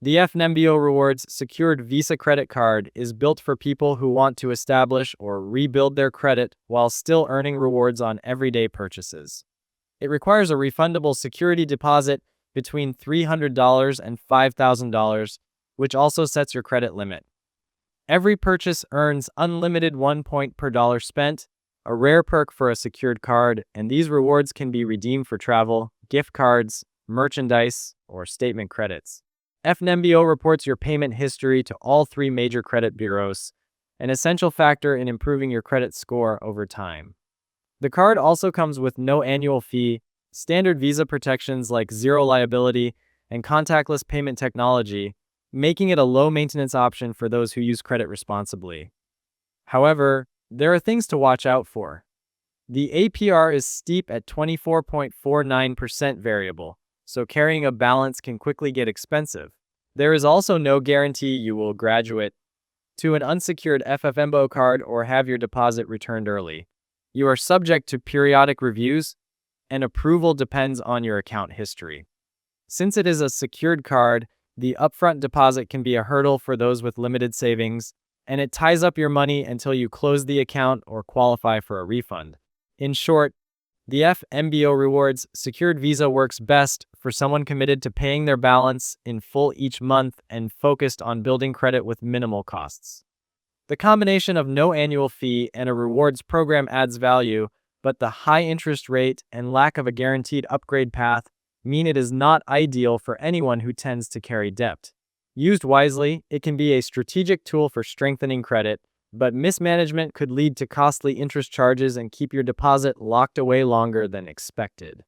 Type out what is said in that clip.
The FNBO Rewards Secured Visa Credit Card is built for people who want to establish or rebuild their credit while still earning rewards on everyday purchases. It requires a refundable security deposit between $300 and $5,000, which also sets your credit limit. Every purchase earns unlimited 1 point per dollar spent, a rare perk for a secured card, and these rewards can be redeemed for travel, gift cards, merchandise, or statement credits. FNBO reports your payment history to all three major credit bureaus, an essential factor in improving your credit score over time. The card also comes with no annual fee, standard Visa protections like zero liability, and contactless payment technology, making it a low-maintenance option for those who use credit responsibly. However, there are things to watch out for. The APR is steep at 24.49% variable, so carrying a balance can quickly get expensive. There is also no guarantee you will graduate to an unsecured FNBO card or have your deposit returned early. You are subject to periodic reviews, and approval depends on your account history. Since it is a secured card, the upfront deposit can be a hurdle for those with limited savings, and it ties up your money until you close the account or qualify for a refund. In short, the FNBO Rewards Secured Visa works best for someone committed to paying their balance in full each month and focused on building credit with minimal costs. The combination of no annual fee and a rewards program adds value, but the high interest rate and lack of a guaranteed upgrade path mean it is not ideal for anyone who tends to carry debt. Used wisely, it can be a strategic tool for strengthening credit, but mismanagement could lead to costly interest charges and keep your deposit locked away longer than expected.